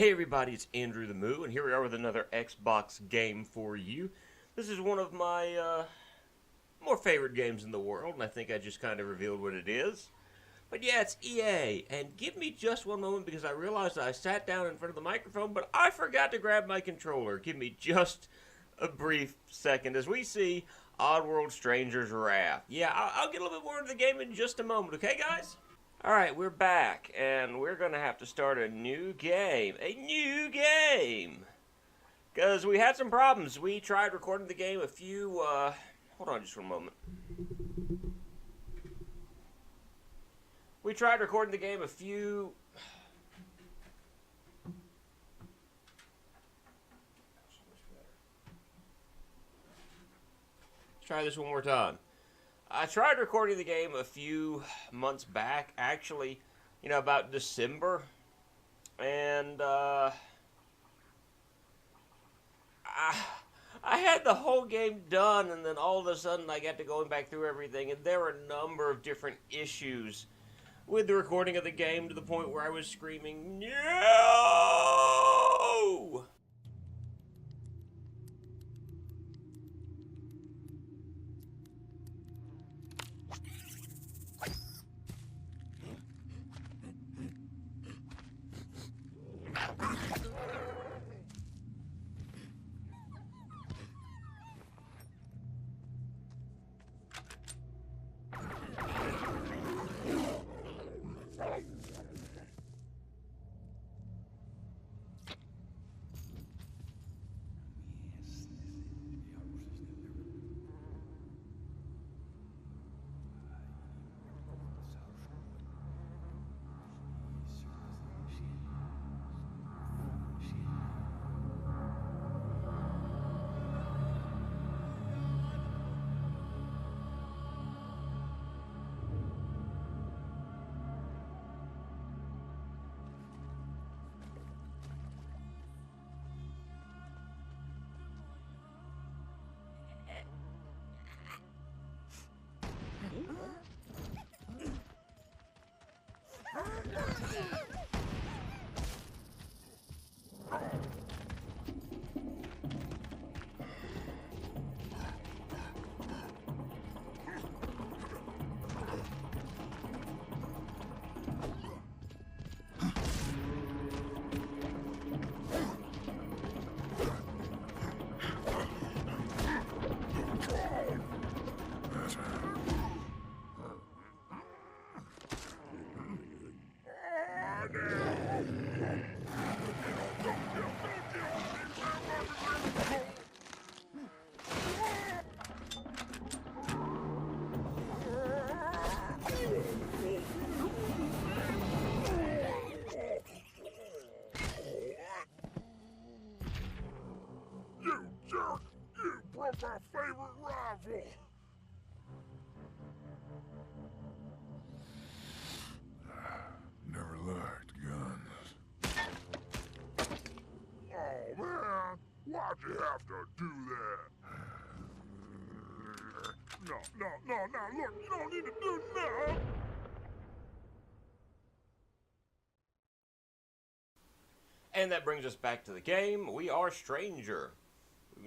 Hey everybody, it's Andrew the Moo, and here we are with another Xbox game for you. This is one of my more favorite games in the world, and I think I just kind of revealed what it is. But yeah, it's EA, and give me just one moment because I realized I sat down in front of the microphone, but I forgot to grab my controller. Give me just a brief second as we see Oddworld Stranger's Wrath. Yeah, I'll get a little bit more into the game in just a moment, okay guys? Alright, we're back, and we're going to have to start a new game. A new game! Because we had some problems. We tried recording the game a few, hold on just for a moment. We tried recording the game a few... Let's try this one more time. I tried recording the game a few months back, actually, about December, and I had the whole game done, and then all of a sudden I got to going back through everything, and there were a number of different issues with the recording of the game to the point where I was screaming, "No!" My favorite rival. Never liked guns. Oh man, why'd you have to do that? No, look, you don't need to do that. And that brings us back to the game. We are Stranger.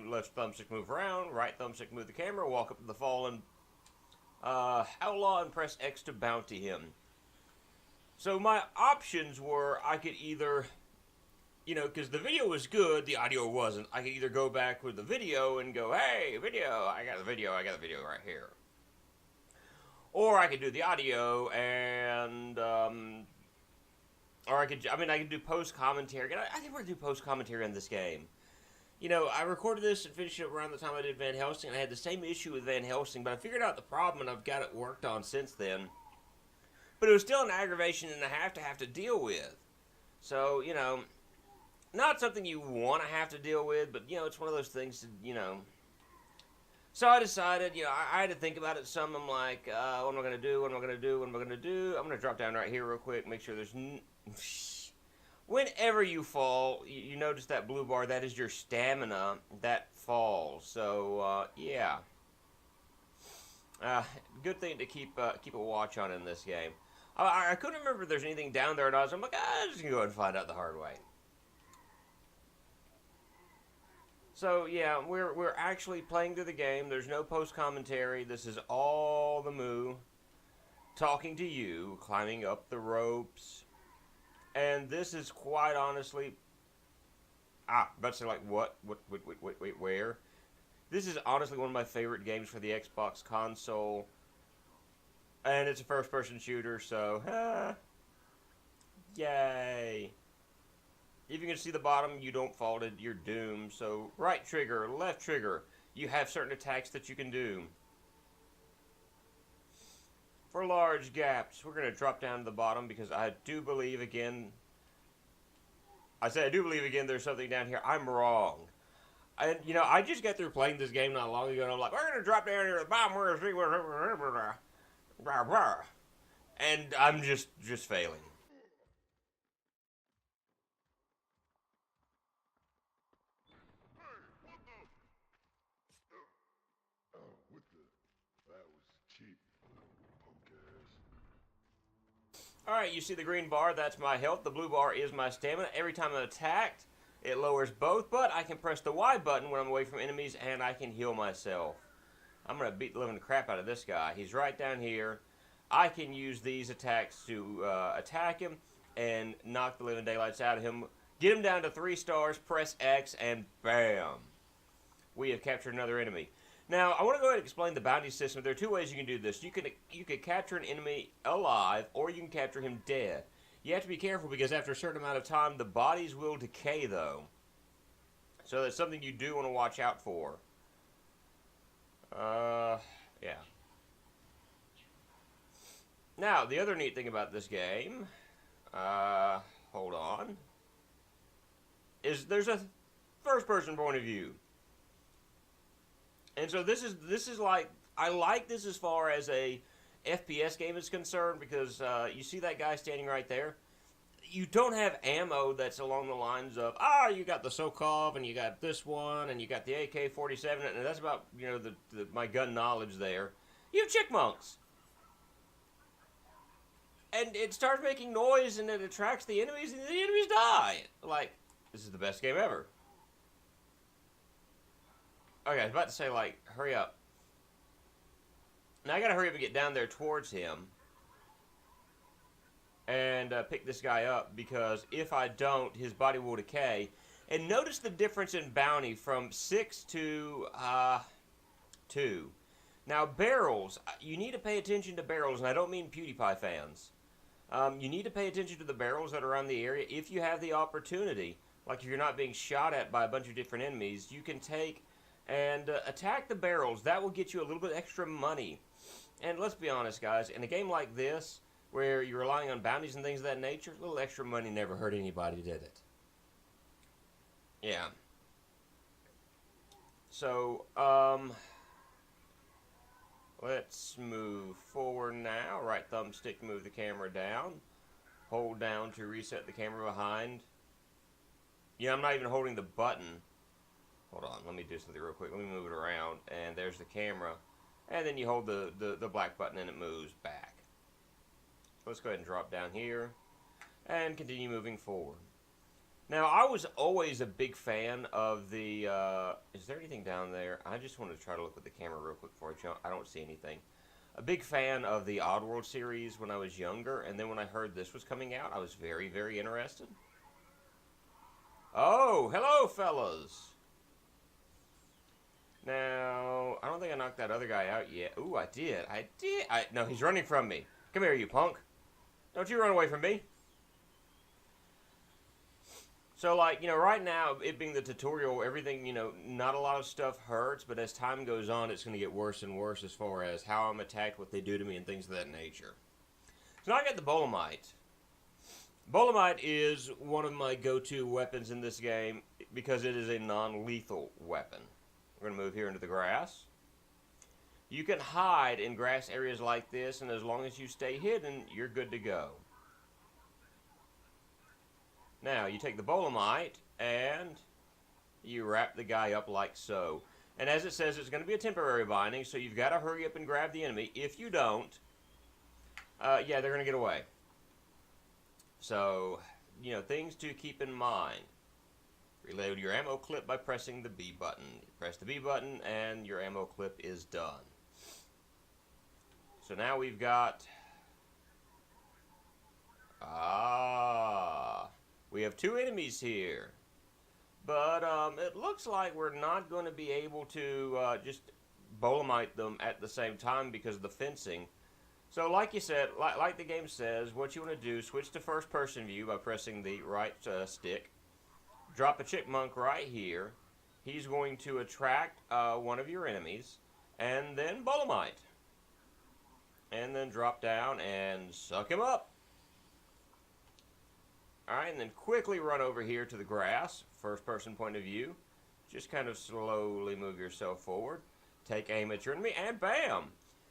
Left thumbstick move around, right thumbstick move the camera, walk up to the fallen outlaw and press X to bounty him. So my options were I could either, because the video was good, the audio wasn't. I could either go back with the video and go, hey, video, I got the video right here. Or I could do the audio and, or I could do post-commentary. I think we're going to do post-commentary on this game. I recorded this and finished it around the time I did Van Helsing, and I had the same issue with Van Helsing, but I figured out the problem, and I've got it worked on since then. But it was still an aggravation and a have to deal with. So, not something you want to have to deal with, but, it's one of those things to, So I decided, I had to think about it some. I'm like, what am I going to do? I'm going to drop down right here real quick, make sure there's... Whenever you fall, you notice that blue bar, that is your stamina that falls. So, yeah. Good thing to keep a watch on in this game. I couldn't remember if there's anything down there or not, so I'm like, I'm just going to go ahead and find out the hard way. So yeah, we're actually playing through the game. There's no post commentary. This is all the moo talking to you, climbing up the ropes, and this is quite honestly. But say like what? Wait, where? This is honestly one of my favorite games for the Xbox console, and it's a first-person shooter. So, yay! If you can see the bottom, you don't fall to your doom. So, right trigger, left trigger, you have certain attacks that you can do. For large gaps, we're going to drop down to the bottom because I do believe again. I do believe again there's something down here. I'm wrong. And, I just got through playing this game not long ago, and I'm like, we're going to drop down here at the bottom where it's... And I'm just failing. That was cheap, punk ass. Alright, you see the green bar, that's my health. The blue bar is my stamina. Every time I'm attacked, it lowers both, but I can press the Y button when I'm away from enemies, and I can heal myself. I'm going to beat the living crap out of this guy. He's right down here. I can use these attacks to attack him and knock the living daylights out of him. Get him down to 3 stars, press X, and bam. We have captured another enemy. Now, I want to go ahead and explain the bounty system. There are 2 ways you can do this. You can capture an enemy alive, or you can capture him dead. You have to be careful because after a certain amount of time, the bodies will decay, though. So that's something you do want to watch out for. Yeah. Now, the other neat thing about this game, hold on, is there's a first-person point of view. And so this is like, I like this as far as a FPS game is concerned because you see that guy standing right there. You don't have ammo that's along the lines of, you got the Sokov and you got this one and you got the AK-47 and that's about, my gun knowledge there. You have chickmunks. And it starts making noise and it attracts the enemies and the enemies die. Like, this is the best game ever. Okay, I was about to say, like, hurry up. Now I gotta hurry up and get down there towards him. And pick this guy up, because if I don't, his body will decay. And notice the difference in bounty from 6 to 2. Now, barrels. You need to pay attention to barrels, and I don't mean PewDiePie fans. You need to pay attention to the barrels that are around the area if you have the opportunity. Like, if you're not being shot at by a bunch of different enemies, you can take and attack the barrels. That will get you a little bit extra money. And let's be honest, guys, in a game like this, where you're relying on bounties and things of that nature, a little extra money never hurt anybody, did it? Yeah. So, let's move forward now. Right thumbstick to move the camera down. Hold down to reset the camera behind. Yeah, I'm not even holding the button. Hold on, let me do something real quick. Let me move it around, and there's the camera. And then you hold the black button and it moves back. Let's go ahead and drop down here and continue moving forward. Now, I was always a big fan of the, is there anything down there? I just want to try to look with the camera real quick before I jump. I don't see anything. A big fan of the Oddworld series when I was younger, and then when I heard this was coming out, I was very, very interested. Oh, hello, fellas. Now, I don't think I knocked that other guy out yet. Ooh, I did. No, he's running from me. Come here, you punk. Don't you run away from me. So, like, right now, it being the tutorial, everything, not a lot of stuff hurts, but as time goes on, it's going to get worse and worse as far as how I'm attacked, what they do to me, and things of that nature. So now I got the Bolamite. Bolamite is one of my go-to weapons in this game because it is a non-lethal weapon. We're going to move here into the grass. You can hide in grass areas like this, and as long as you stay hidden, you're good to go. Now, you take the Bolamite, and you wrap the guy up like so. And as it says, it's going to be a temporary binding, so you've got to hurry up and grab the enemy. If you don't, yeah, they're going to get away. So, things to keep in mind. Reload your ammo clip by pressing the B button. Press the B button and your ammo clip is done. So now we've got... we have 2 enemies here. But it looks like we're not going to be able to just bolemite them at the same time because of the fencing. So like you said, like the game says, what you want to do, switch to first person view by pressing the right stick. Drop a chipmunk right here. He's going to attract one of your enemies and then bolemite. And then drop down and suck him up. Alright, and then quickly run over here to the grass, first person point of view. Just kind of slowly move yourself forward. Take aim at your enemy, and bam!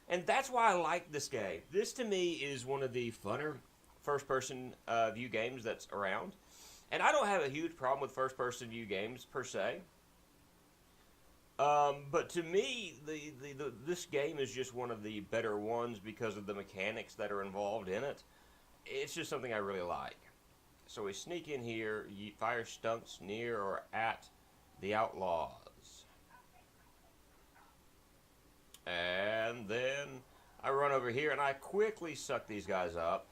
And that's why I like this game. This to me is one of the funner first person view games that's around. And I don't have a huge problem with first person view games per se. But to me, this game is just one of the better ones because of the mechanics that are involved in it. It's just something I really like. So we sneak in here, fire stunts near or at the outlaws. And then I run over here and I quickly suck these guys up.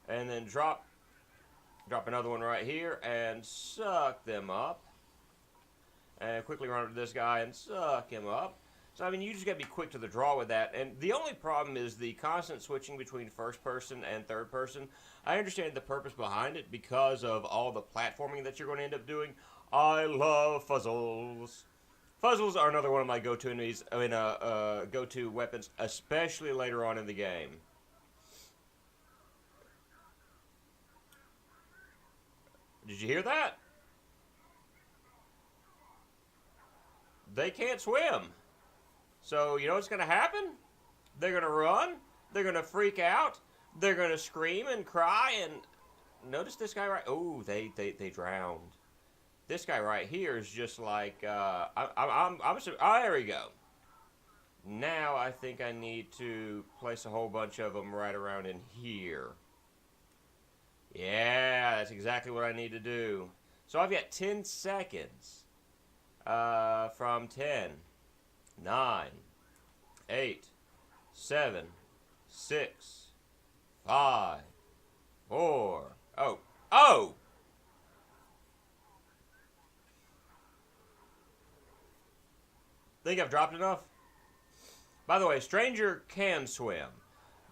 And then drop another one right here and suck them up. And quickly run over to this guy and suck him up. So, I mean, you just got to be quick to the draw with that. And the only problem is the constant switching between first person and third person. I understand the purpose behind it because of all the platforming that you're going to end up doing. I love fuzzles. Fuzzles are another one of my go-to enemies, go-to weapons, especially later on in the game. Did you hear that? They can't swim. So, you know what's going to happen? They're going to run. They're going to freak out. They're going to scream and cry. And notice this guy right... Oh, they drowned. This guy right here is just like... there we go. Now I think I need to place a whole bunch of them right around in here. Yeah, that's exactly what I need to do. So I've got 10 seconds. From 10, 9, 8, 7, 6, 5, 4, oh! Think I've dropped enough? By the way, Stranger can swim.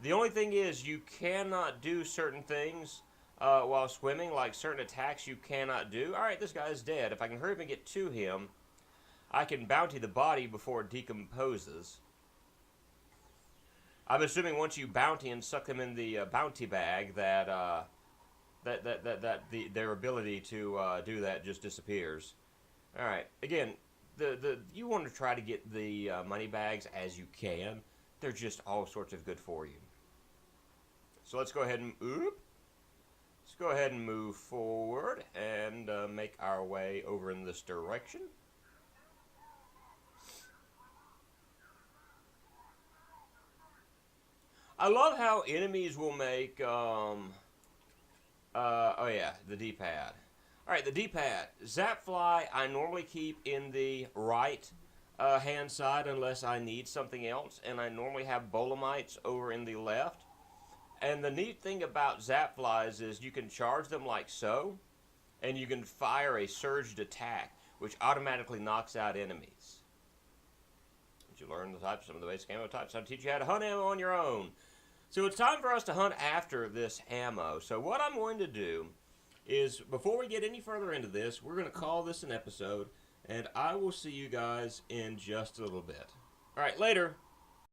The only thing is you cannot do certain things while swimming, like certain attacks you cannot do. Alright, this guy is dead. If I can hurry up and get to him, I can bounty the body before it decomposes. I'm assuming once you bounty and suck them in the bounty bag, that their ability to do that just disappears. All right. Again, you want to try to get the money bags as you can. They're just all sorts of good for you. So let's go ahead and move forward and make our way over in this direction. I love how enemies will make, oh yeah, the D-pad. Alright, the D-pad. Zapfly, I normally keep in the right hand side unless I need something else, and I normally have bolemites over in the left. And the neat thing about Zapflies is you can charge them like so, and you can fire a surged attack, which automatically knocks out enemies. Did you learn the types, some of the basic ammo types? I'll teach you how to hunt ammo on your own. So it's time for us to hunt after this ammo. So what I'm going to do is, before we get any further into this, we're going to call this an episode, and I will see you guys in just a little bit. All right, later.